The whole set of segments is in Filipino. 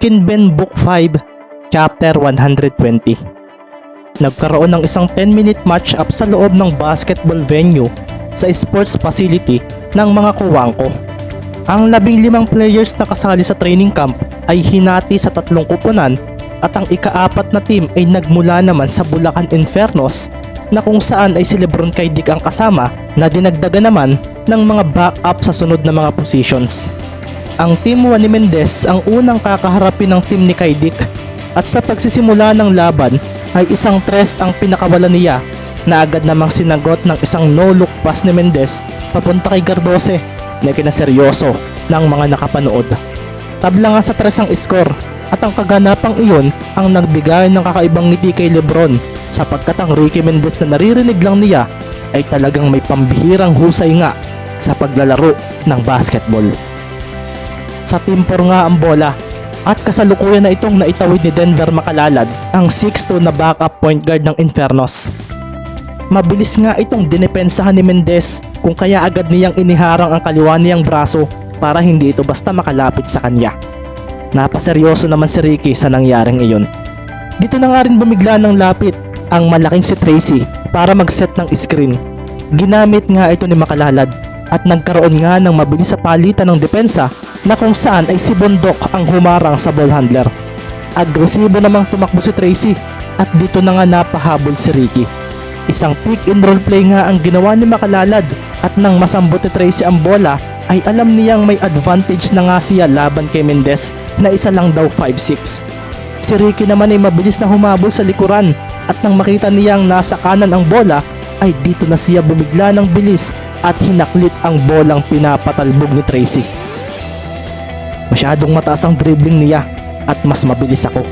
Kinben Book 5, Chapter 120. Nagkaroon ng isang 10-minute match-up sa loob ng basketball venue sa sports facility ng mga kuwangko. Ang 15 players na kasali sa training camp ay hinati sa 3 kuponan at ang ika-4 na team ay nagmula naman sa Bulacan Infernos na kung saan ay si Lebron Kaydik ang kasama na dinagdagan naman ng mga backup sa sunod na mga positions. Ang team 1 ni Mendez ang unang kakaharapin ng team ni Kaydik at sa pagsisimula ng laban ay isang 3 ang pinakawalan niya na agad namang sinagot ng isang no-look pass ni Mendez papunta kay Gardose na kinaseryoso ng mga nakapanood. Tabla nga sa 3 ang score at ang kaganapang iyon ang nagbigay ng kakaibang ngiti kay Lebron sapagkat ang Ricky Mendez na naririnig lang niya ay talagang may pambihirang husay nga sa paglalaro ng basketball. Sa team 4 nga ang bola at kasalukuyan na itong naitawid ni Denver Makalalad ang 6'2" na backup point guard ng Infernos. Mabilis nga itong dinepensahan ni Mendez kung kaya agad niyang iniharang ang kaliwa niyang braso para hindi ito basta makalapit sa kanya. Napaseryoso naman si Ricky sa nangyaring iyon. Dito na nga rin bumigla ng lapit ang malaking si Tracy para mag-set ng screen. Ginamit nga ito ni Makalalad at nagkaroon nga ng mabilis sa palitan ng depensa na kung saan ay si Bondok ang humarang sa ball handler. Agresibo namang tumakbo si Tracy at dito na nga napahabol si Ricky. Isang pick and roll play nga ang ginawa ni Makalalad at nang masambot ni Tracy ang bola ay alam niyang may advantage na nga siya laban kay Mendez na isa lang daw 5'6". Si Ricky naman ay mabilis na humabol sa likuran at nang makita niyang nasa kanan ang bola ay dito na siya bumigla ng bilis at hinaklit ang bolang pinapatalbog ni Tracy. Masyadong mataas ang dribbling niya at mas mabilis ako.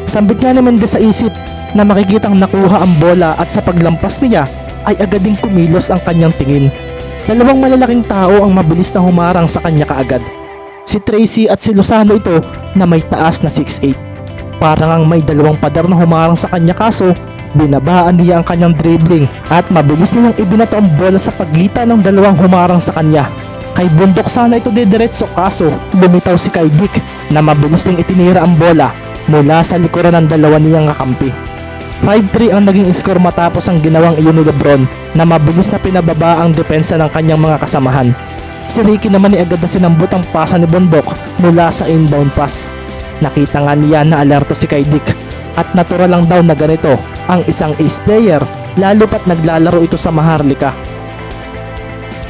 Sambit nga ni Mendez sa isip na makikitang nakuha ang bola at sa paglampas niya ay agad ding kumilos ang kanyang tingin. 2 malalaking tao ang mabilis na humarang sa kanya kaagad. Si Tracy at si Lozano ito na may taas na 6'8". Parang ang may 2 pader na humarang sa kanya kaso binabaan niya ang kanyang dribbling at mabilis niyang ibinato ang bola sa pagitan ng 2 humarang sa kanya. Kay Bundok sana ito didiretso kaso lumitaw si Kaydik na mabilis niyang itinira ang bola mula sa likuran ng 2 niyang kakampi. 5-3 ang naging score matapos ang ginawang iyon ni Lebron na mabilis na pinababa ang depensa ng kanyang mga kasamahan. Si Ricky naman ay agad na sinambot ang pasa ni Bundok mula sa inbound pass. Nakita nga niya na alerto si Kaydik at natural lang daw na ganito ang isang ace player lalo pat naglalaro ito sa Maharlika.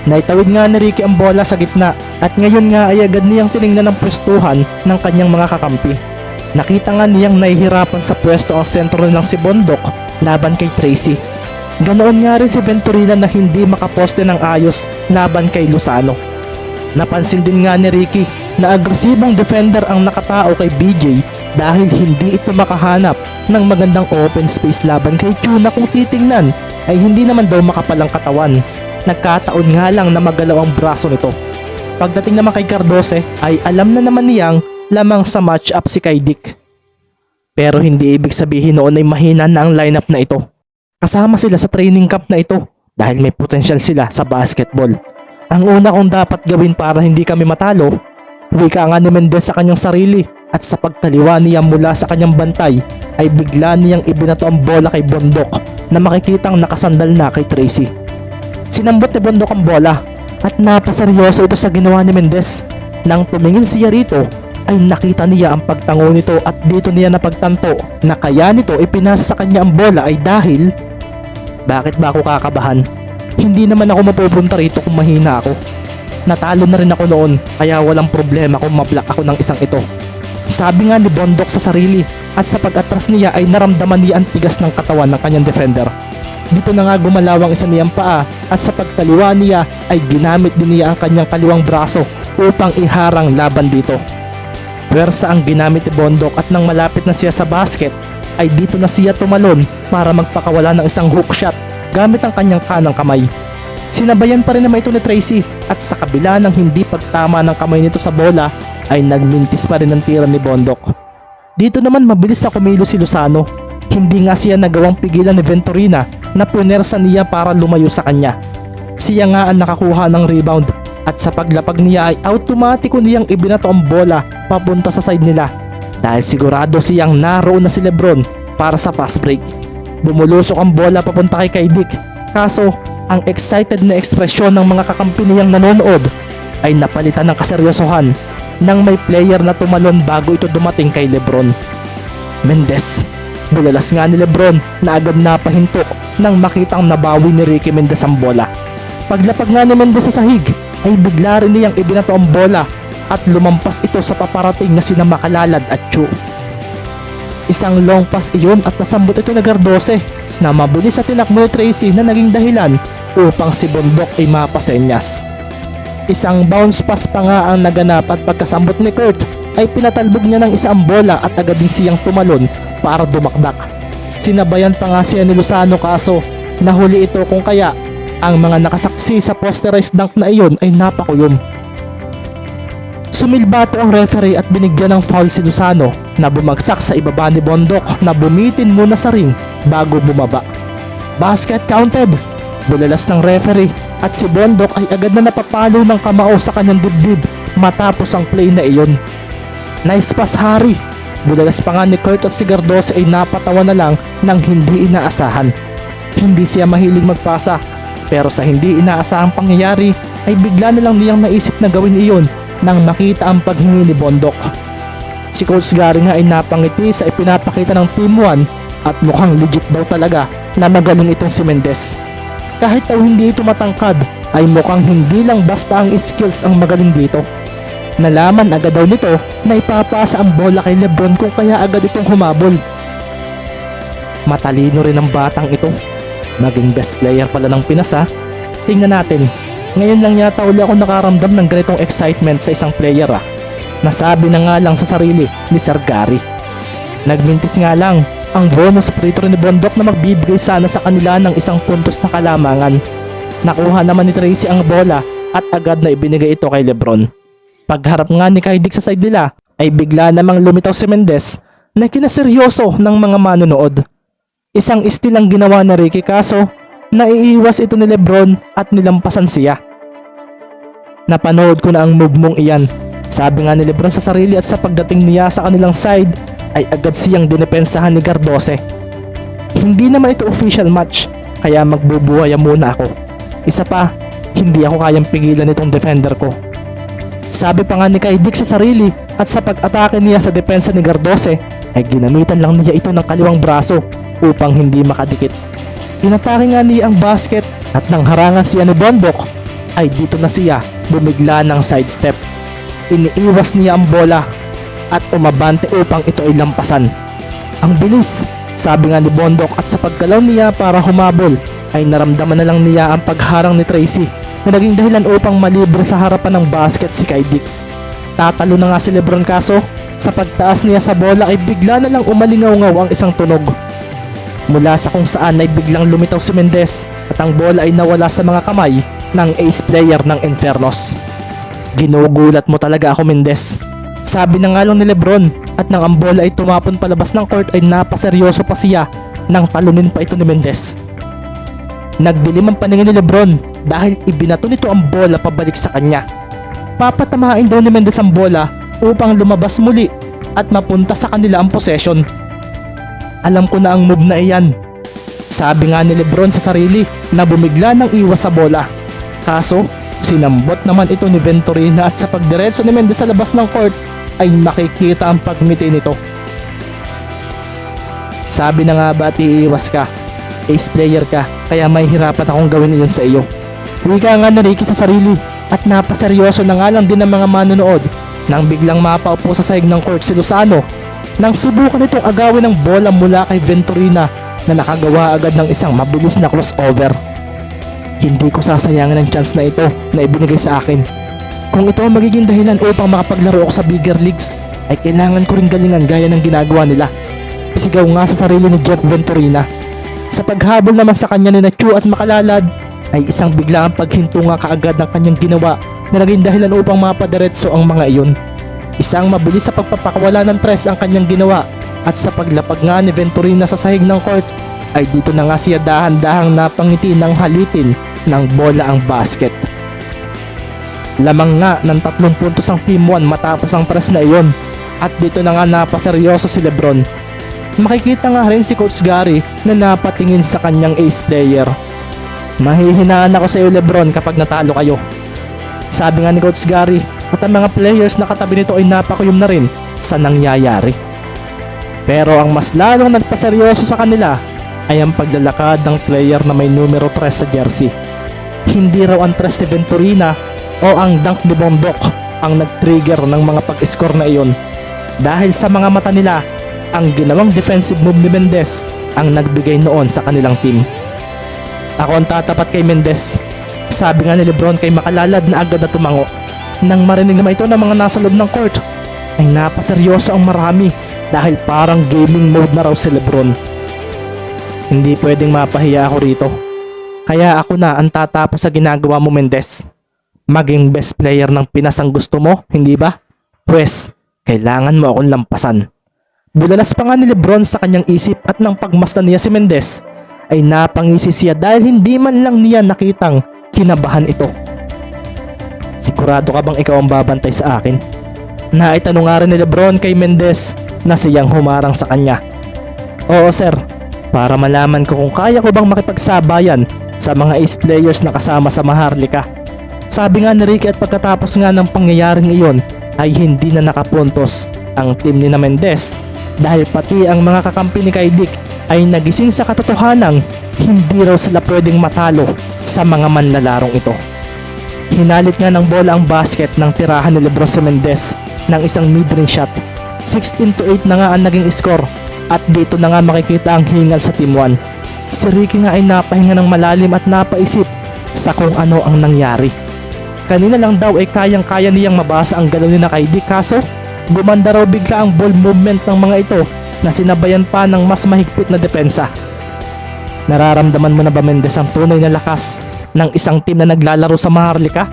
Naitawid nga ni Ricky ang bola sa gitna at ngayon nga ay agad niyang tiningnan ang pwestuhan ng kanyang mga kakampi. Nakita nga niyang nahihirapan sa pwesto ang sentro ng si Bondok laban kay Tracy. Ganoon nga rin si Venturina na hindi makaposte ng ayos laban kay Lozano. Napansin din nga ni Ricky na agresibong defender ang nakatao kay BJ dahil hindi ito makahanap ng magandang open space laban kay Chu na kung titingnan ay hindi naman daw makapalang katawan. Nagkataon nga lang na magalaw ang braso nito. Pagdating naman kay Gardose ay alam na naman niyang lamang sa match-up si Kaydik. Pero hindi ibig sabihin noon ay mahina na ang lineup na ito. Kasama sila sa training camp na ito dahil may potential sila sa basketball. Ang una kong dapat gawin para hindi kami matalo, wika nga ni Mendez sa kanyang sarili at sa pagtaliwa niya mula sa kanyang bantay ay bigla niyang ibinato ang bola kay Bondok na makikitang nakasandal na kay Tracy. Sinambot ni Bondok ang bola at napaseryoso ito sa ginawa ni Mendez. Nang tumingin siya rito ay nakita niya ang pagtango nito at dito niya napagtanto na kaya nito ipinasa sa kanya ang bola ay dahil bakit ba ako kakabahan? Hindi naman ako mapupunta rito kung mahina ako. Natalo na rin ako noon kaya walang problema kung mablock ako ng isang ito. Sabi nga ni Bondok sa sarili at sa pag-atras niya ay naramdaman niya ang tigas ng katawan ng kanyang defender. Dito na nga gumalawang isa niyang paa at sa pagtaliwa niya ay ginamit din niya ang kanyang kaliwang braso upang iharang laban dito. Pwersa ang ginamit ni Bondok at nang malapit na siya sa basket ay dito na siya tumalon para magpakawala ng isang hook shot gamit ang kanyang kanang kamay. Sinabayan pa rin naman ito ni Tracy at sa kabila ng hindi pagtama ng kamay nito sa bola ay nagmintis pa rin ang tira ni Bondok. Dito naman mabilis na kumilos si Lozano. Hindi nga siya nagawang pigilan ni Venturina na punersa niya para lumayo sa kanya. Siya nga ang nakakuha ng rebound at sa paglapag niya ay automatiko niyang ibinato ang bola papunta sa side nila dahil sigurado siyang naroon na si Lebron para sa fast break. Bumulusok ang bola papunta kay Kaidik, kaso ang excited na ekspresyon ng mga kakampi niyang nanonood ay napalitan ng kaseryosohan nang may player na tumalon bago ito dumating kay Lebron. Mendez. Bulalas nga ni Lebron na agad napahinto nang makitang nabawi ni Ricky Mendez ang bola. Paglapag nga ni Mendez sa sahig ay bigla rin niyang ibinato ang bola at lumampas ito sa paparating na sina Makalalad at Chu. Isang long pass iyon at nasambot ito na Gardose na mabilis sa tinakbo ni Tracy na naging dahilan upang si Bondok ay mapasenyas. Isang bounce pass pa nga ang naganap at pagkasambot ni Kurt ay pinatalbog niya ng isang bola at agad din siyang tumalon para dumakdak. Sinabayan pa nga siya ni Lozano kaso nahuli ito kung kaya ang mga nakasaksi sa posterized dunk na iyon ay napakuyom. Sumilbato ang referee at binigyan ng foul si Lozano na bumagsak sa ibaba ni Bondok na bumitin muna sa ring bago bumaba. Basket counted! Bulalas ng referee at si Bondok ay agad na napapalo ng kamao sa kanyang dibdib matapos ang play na iyon. Nice pass Harry! Bulalas pa nga ni Kurt at si Gardose ay napatawa na lang nang hindi inaasahan. Hindi siya mahilig magpasa pero sa hindi inaasahang pangyayari ay bigla na lang niyang naisip na gawin iyon nang makita ang paghingi ni Bondok. Si Coach Gary nga ay napangiti sa ipinapakita ng Team 1 at mukhang legit daw talaga na magaling itong si Mendez. Kahit daw hindi ito matangkad ay mukhang hindi lang basta ang skills ang magaling dito. Nalaman agad daw nito na ipapasa ang bola kay Lebron kung kaya agad itong humabol. Matalino rin ang batang ito. Maging best player pala ng Pinas ha. Tingnan natin. Ngayon lang yata uli ako nakaramdam ng ganitong excitement sa isang player ah. Nasabi na nga lang sa sarili ni Sir Gary. Nagmintis nga lang ang bonus free throw ni Bondok na magbibigay sana sa kanila ng isang puntos na kalamangan. Nakuha naman ni Tracy ang bola at agad na ibinigay ito kay Lebron. Pagharap nga ni Kaidik sa side nila ay bigla namang lumitaw si Mendez na kinaseryoso ng mga manonood. Isang steal ang ginawa na Ricky kaso naiiwas ito ni Lebron at nilampasan siya. Napanood ko na ang move mong iyan. Sabi nga ni Lebron sa sarili at sa pagdating niya sa kanilang side ay agad siyang dinepensahan ni Gardose. Hindi naman ito official match kaya magbubuhaya muna ako. Isa pa, hindi ako kayang pigilan itong defender ko. Sabi pa nga ni Kaidik sa sarili at sa pag-atake niya sa depensa ni Gardose ay ginamitan lang niya ito ng kaliwang braso upang hindi makadikit. Inatake nga niya ang basket at nang harangan siya ni Bondok ay dito na siya bumigla ng sidestep. Iniiwas niya ang bola at umabante upang ito ay lampasan. Ang bilis, sabi nga ni Bondok at sa paggalaw niya para humabol ay naramdaman na lang niya ang pagharang ni Tracy na naging dahilan upang malibre sa harapan ng basket si Kaidik. Tatalo na nga si Lebron kaso sa pagtaas niya sa bola ay bigla na lang umalingaw-ngaw ang isang tunog. Mula sa kung saan ay biglang lumitaw si Mendez at ang bola ay nawala sa mga kamay ng ace player ng Infernos. Ginugulat mo talaga ako Mendez. Sabi na nga lang ni Lebron at nang ang bola ay tumapon palabas ng court ay napaseryoso pa siya nang talunin pa ito ni Mendez. Nagdilim ang paningin ni Lebron dahil ibinato nito ang bola pabalik sa kanya. Papatamain daw ni Mendez ang bola upang lumabas muli at mapunta sa kanila ang possession. Alam ko na ang move na iyan. Sabi nga ni Lebron sa sarili na bumigla ng iwas sa bola. Kaso, sinambot naman ito ni Venturina at sa pagdiretso ni Mendez sa labas ng court ay makikita ang pagmiti nito. Sabi na nga ba iiwas ka? Ace player ka, kaya may hirapan akong gawin iyon sa iyo. Wika nga na Ricky sa sarili at napaseryoso na nga lang din ang mga manonood nang biglang mapaupo sa sahig ng court si Lozano nang subukan itong agawin ng bola mula kay Venturina na nakagawa agad ng isang mabilis na crossover. Hindi ko sasayangin ang chance na ito na ibinigay sa akin. Kung ito ang magiging dahilan upang makapaglaro ako sa bigger leagues, ay kailangan ko rin galingan gaya ng ginagawa nila. Sigaw nga sa sarili ni Jeff Venturina. Sa paghabol naman sa kanya ni Chu at Makalalad, ay isang biglaang paghinto nga kaagad ng kanyang ginawa na naging dahilan upang mapadiretso ang mga iyon. Isang mabilis sa pagpapakawala ng tres ang kanyang ginawa at sa paglapag nga ni Venturina sa sahig ng court ay dito na nga siya dahan-dahang napangiti ng halitin ng bola ang basket. Lamang nga ng 3 puntos ang Team 1 matapos ang press na iyon At dito na nga napaseryoso si Lebron. Makikita nga rin si Coach Gary na napatingin sa kanyang ace player. Mahihinaan ako sa iyo Lebron kapag natalo kayo. Sabi nga ni Coach Gary at ang mga players na katabi nito ay napakuyom na rin sa nangyayari. Pero ang mas lalong nagpaseryoso sa kanila ay ang paglalakad ng player na may numero 3 sa jersey. Hindi raw ang 3 ni Venturina o ang dunk ni Bondok ang nag-trigger ng mga pag-score na iyon. Dahil sa mga mata nila, ang ginawang defensive move ni Mendez ang nagbigay noon sa kanilang team. Ako ang tatapat kay Mendez. Sabi nga ni Lebron kay makalalad na agad na tumango. Nang marinig naman ito ng mga nasa loob ng court, ay napaseryoso ang marami dahil parang gaming mode na raw si Lebron. Hindi pwedeng mapahiya ako rito. Kaya ako na ang tatapos sa ginagawa mo Mendez. Maging best player ng Pinas ang gusto mo, hindi ba? Pwes, kailangan mo akong lampasan. Bulalas pa nga ni Lebron sa kanyang isip at nang pagmasdan niya si Mendez, ay napangisi siya dahil hindi man lang niya nakitang kinabahan ito. Sigurado ka bang ikaw ang babantay sa akin? Naitanong nga rin ni Lebron kay Mendez na siyang humarang sa kanya. Oo sir, para malaman ko kung kaya ko bang makipagsabayan sa mga ace players na kasama sa Maharlika. Sabi nga ni Ricky at pagkatapos nga ng pangyayaring iyon ay hindi na nakapuntos ang team ni Mendez dahil pati ang mga kakampi ni Kay Dick ay nagising sa katotohanang hindi raw sila pwedeng matalo sa mga manlalarong ito. Hinalit nga ng bola ang basket ng tirahan ni Lebron si Mendez ng isang mid-range shot. 16-8 na nga ang naging score at dito na nga makikita ang hingal sa Team 1. Si Ricky nga ay napahinga ng malalim at napaisip sa kung ano ang nangyari. Kanina lang daw ay kayang-kaya niyang mabasa ang galaw ni Kay Dick kaso gumanda raw bigla ang ball movement ng mga ito na sinabayan pa ng mas mahigpit na depensa. Nararamdaman mo na ba Mendez ang tunay na lakas ng isang team na naglalaro sa Maharlika?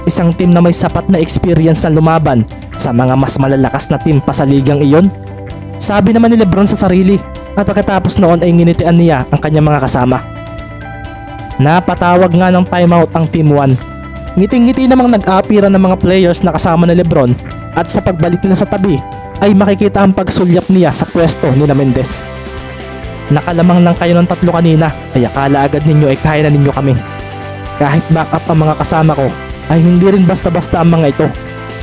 Isang team na may sapat na experience na lumaban sa mga mas malalakas na team pa sa ligang iyon? Sabi naman ni Lebron sa sarili at pagkatapos noon ay nginitian niya ang kanyang mga kasama. Napatawag nga ng timeout ang Team 1. Ngiting-ngiti namang nag-aapira ng mga players na kasama ni Lebron at sa pagbalik nila sa tabi ay makikita ang pagsulyap niya sa pwesto ni Mendez. Nakalamang lang kayo ng 3 kanina ay akala agad ninyo ay kaya na ninyo kami. Kahit backup ang mga kasama ko ay hindi rin basta-basta ang mga ito.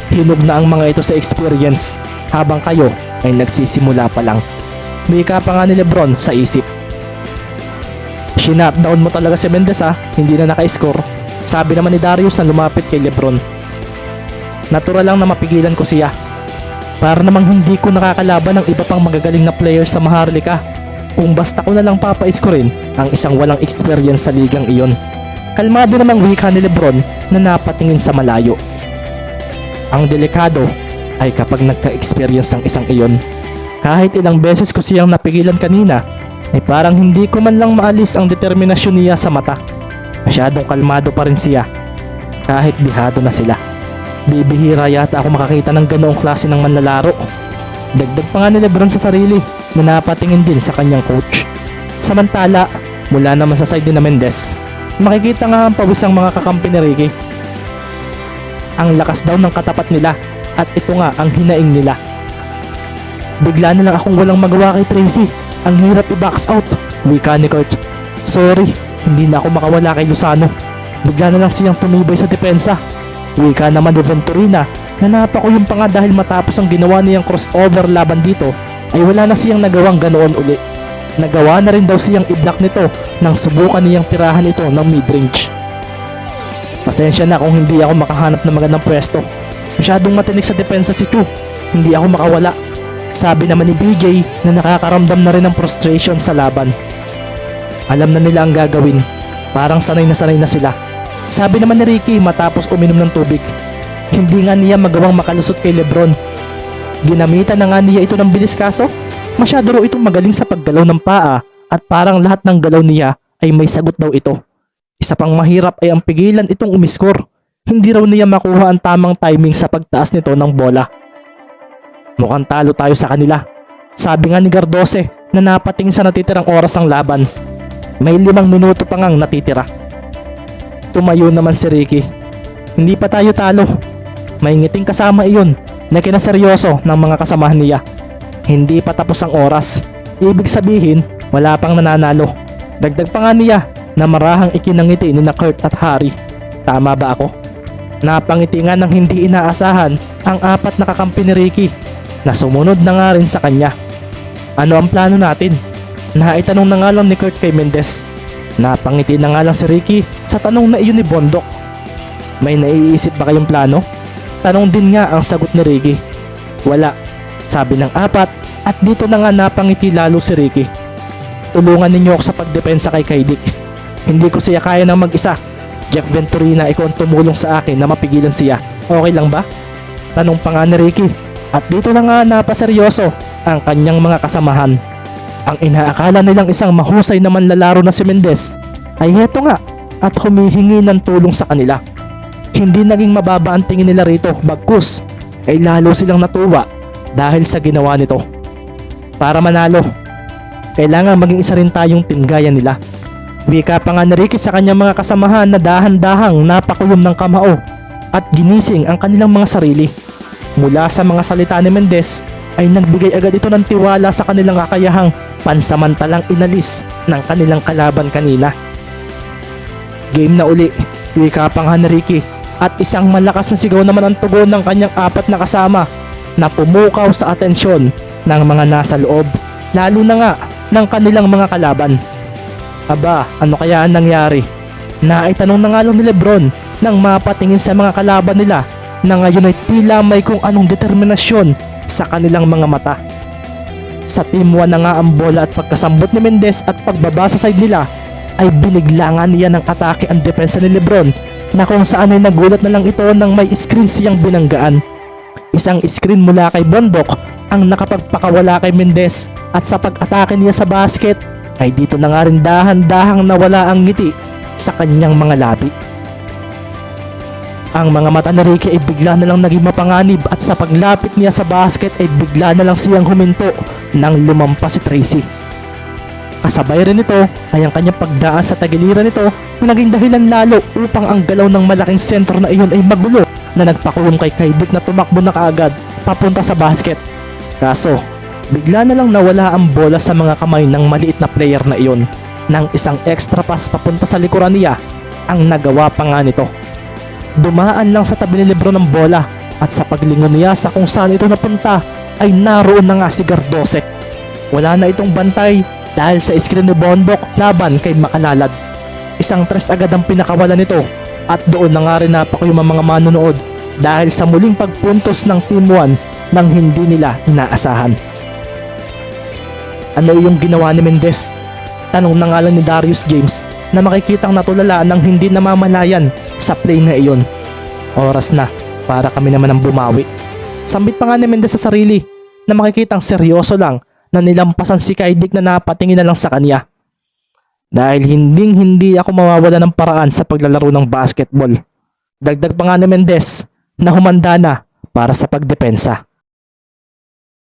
Hinog na ang mga ito sa experience habang kayo ay nagsisimula pa lang. May ka pa nga ni Lebron sa isip. Shinutdown mo talaga si Mendez ha, hindi na naka-score. Sabi naman ni Darius na lumapit kay Lebron. Natural lang na mapigilan ko siya. Para namang hindi ko nakakalaban ng iba pang magagaling na players sa Maharlika. Kung basta ko na lang papaiskorin ang isang walang experience sa ligang iyon. Kalmado namang wika ni Lebron na napatingin sa malayo. Ang delikado ay kapag nagka-experience ng isang iyon. Kahit ilang beses ko siyang napigilan kanina, ay parang hindi ko man lang maalis ang determinasyon niya sa mata. Masyadong kalmado pa rin siya kahit bihado na sila. Bibihira yata ako makakita ng ganoong klase ng manlalaro. Dagdag pa nga ni Lebron sa sarili na napatingin din sa kanyang coach. Samantala, mula naman sa side ni Mendez, makikita nga ang pawisang mga kakampi ni Ricky. Ang lakas daw ng katapat nila at ito nga ang hinaing nila. Bigla na lang akong walang magawa kay Tracy. Ang hirap i-box out. Wika ni Kurt. Sorry, hindi na ako makawala kay Lozano. Bigla na lang siyang tumibay sa depensa. Wika naman ni Venturina na napakuyom pa nga dahil matapos ang ginawa niyang crossover laban dito ay wala na siyang nagawang ganoon uli. Nagawa na rin daw siyang i-block nito nang subukan niyang tirahan ito ng mid-range. Pasensya na kung hindi ako makahanap ng magandang pwesto. Masyadong matinik sa depensa si Chu. Hindi ako makawala. Sabi naman ni BJ na nakakaramdam na rin ng frustration sa laban. Alam na nila ang gagawin. Parang sanay na sila. Sabi naman ni Ricky matapos uminom ng tubig. Hindi nga niya magawang makalusot kay Lebron. Ginamitan na nga niya ito ng bilis kaso masyado raw itong magaling sa paggalaw ng paa at parang lahat ng galaw niya ay may sagot daw ito. Isa pang mahirap ay ang pigilan itong umiskor. Hindi raw niya makuha ang tamang timing sa pagtaas nito ng bola. Mukhang talo tayo sa kanila. Sabi nga ni Gardose na napatingin sa natitirang oras ng laban. May 5 minuto pa ngang natitira. Tumayo naman si Ricky. Hindi pa tayo talo. May ngiting kasama iyon na kinaseryoso ng mga kasamahan niya. Hindi pa tapos ang oras. Ibig sabihin, wala pang nananalo. Dagdag pa nga niya na marahang ikinangiti ni na Kurt at Harry. Tama ba ako? Napangiti nga ng hindi inaasahan ang 4 na kakampi ni Ricky na sumunod na nga rin sa kanya. Ano ang plano natin? Naitanong na nga lang ni Kurt kay Mendez. Napangiti na nga lang si Ricky sa tanong na iyon ni Bondok. May naiisip ba kayong plano? Tanong din nga ang sagot ni Ricky. Wala, sabi ng 4 at dito na nga napangiti lalo si Ricky. Tulungan ninyo ako sa pagdepensa kay Kaidik. Hindi ko siya kaya ng mag-isa. Jack Venturina, ikaw ang tumulong sa akin na mapigilan siya. Okay lang ba? Tanong pa nga ni Ricky. At dito na nga napaseryoso ang kanyang mga kasamahan. Ang inaakala nilang isang mahusay na manlalaro na si Mendez ay heto nga at humihingi ng tulong sa kanila. Hindi naging mababa ang tingin nila rito, bagkus ay lalo silang natuwa dahil sa ginawa nito. Para manalo, kailangan maging isa rin tayong team gaya nila. Wika pa nga ni Ricky sa kanyang mga kasamahan na dahan-dahang napakulong ng kamao at ginising ang kanilang mga sarili. Mula sa mga salita ni Mendez ay nagbigay agad ito ng tiwala sa kanilang kakayahang pansamantalang inalis ng kanilang kalaban kanina. Game na uli, wika pa nga ni Ricky at isang malakas na sigaw naman ang tugon ng kanyang 4 na kasama na pumukaw sa atensyon ng mga nasa loob, lalo na nga ng kanilang mga kalaban. Aba, ano kaya ang nangyari? Naitanong na nga lang ni Lebron nang mapatingin sa mga kalaban nila na ngayon ay tila may kung anong determinasyon sa kanilang mga mata. Sa Team 1 na nga ang bola at pagkasambot ni Mendez at pagbaba sa side nila ay binigla nga niya ng atake ang depensa ni Lebron na kung saan ay nagulat na lang ito nang may screen siyang binanggaan. Isang screen mula kay Bondok ang nakapagpakawala kay Mendez at sa pag-atake niya sa basket ay dito na nga rin dahan-dahang nawala ang ngiti sa kanyang mga labi. Ang mga mata ni Ricky ay bigla na lang naging mapanganib at sa paglapit niya sa basket ay bigla na lang siyang huminto nang lumampas si Tracy. Kasabay rin nito ay ang kanyang pagdaan sa tagiliran nito na naging dahilan lalo upang ang galaw ng malaking sentro na iyon ay magulo na nagpakulong kay Kaidik na tumakbo na kaagad papunta sa basket. Kaso, bigla na lang nawala ang bola sa mga kamay ng maliit na player na iyon nang isang extra pass papunta sa likuran niya ang nagawa pa nga nito. Dumaan lang sa tabi ni Lebron ang bola at sa paglingon niya sa kung saan ito napunta ay naroon na nga si Gardosek. Wala na itong bantay dahil sa screen ni Bondok laban kay Makalalad. Isang tres agad ang pinakawala nito at doon na nga rin napakuyo ang mga manonood dahil sa muling pagpuntos ng Team 1 nang hindi nila inaasahan. Ano yung ginawa ni Mendez? Tanong na nga lang ni Darius James na makikitang natulala nang hindi namamalayan sa play na iyon. Oras na para kami naman ang bumawi. Sambit pa nga ni Mendez sa sarili na makikitang seryoso lang na nilampasan si Kaidik na napatingin na lang sa kanya. Dahil hindi ako mawawala ng paraan sa paglalaro ng basketball. Dagdag pa nga ni Mendez na humanda na para sa pagdepensa.